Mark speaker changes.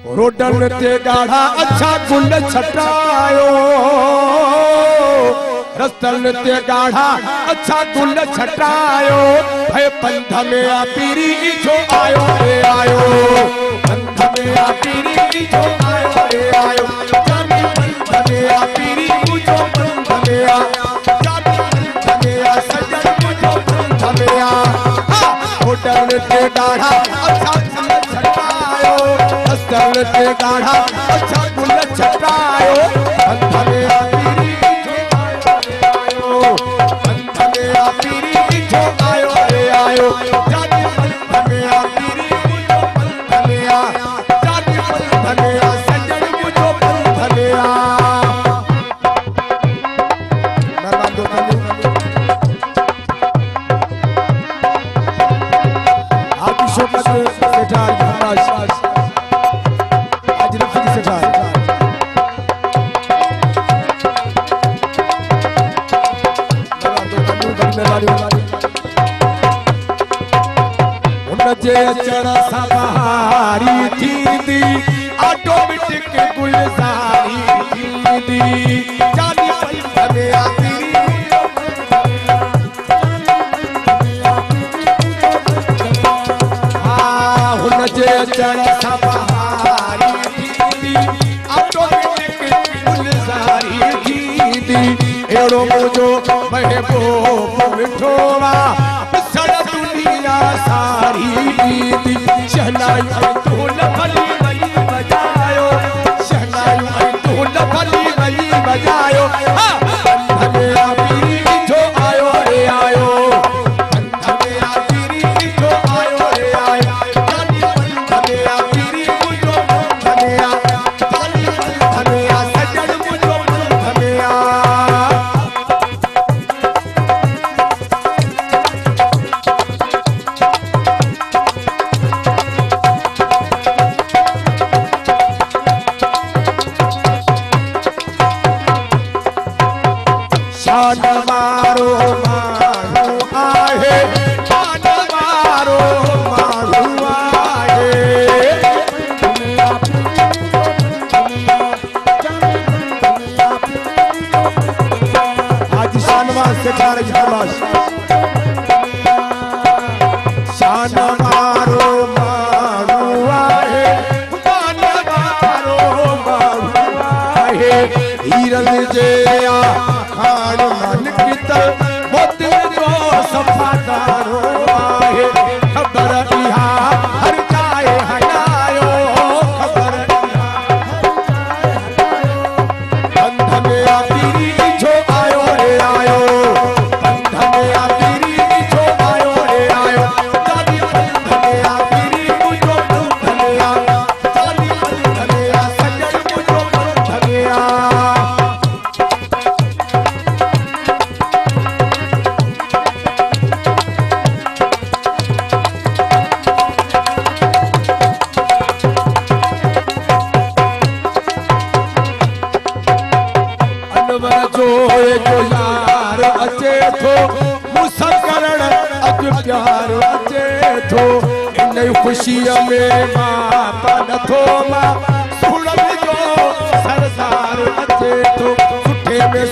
Speaker 1: रोडन ते गाढ़ा अच्छा गुल छटायो रस्तन ते गाढ़ा अच्छा गुल छटायो भय पंथ में आ पीरी जो आयो रे आयो पंथ में आ पीरी जो आयो रे आयो जानी पंथ में आ पीरी जो पंथ में आ जानी पंथ में आ सजन जो पंथ में आ रोडन ते गाढ़ा अच्छा गुल छटायो रस्तन ते गाढ़ा अच्छा गुल छटायो पंथ में आ चढ़ सवारी थी ऑटोमेटिक गुलजारी थी जानी पंथ में आ पीरी हुन जे चढ़ सवारी थी ऑटोमेटिक गुलजारी थी एड़ो मुझो महबूब मिठोवा दुनिया सारी शहनाई ढोल भली भली बजायो शहनाई ढोल भली भली बजायो पंथ में आ पीरी जो आयो रे आयो पंथ में आ पीरी जो आयो रे आयो जानी पंथ में आ पीरी जो पंथ में आ जानी पंथ में आ सजन जो पंथ में आ मारो मारो आहे मारो मारो आहे आज शानवास से ठार शानवास शान मारो मारो आहे मारो मारो आहे हीरन जे खान मन कीतल मोती जो सफादारो आहे खबर इहा हर जाए हनायो खबर इहा पंथ में आ पीरी जो आयो रे आयो पंथ में आ पीरी जो आयो रे आयो जानी पंथ में आ पीरी जो पंथ में आ जानी पंथ में आ सजन जो पंथ में आ जो यार अचे थो मूंसां करण अॼु प्यार अचे थो इन ख़ुशीअ में मां नथो मां सुणनि जो सरदार अचे थो सुठे में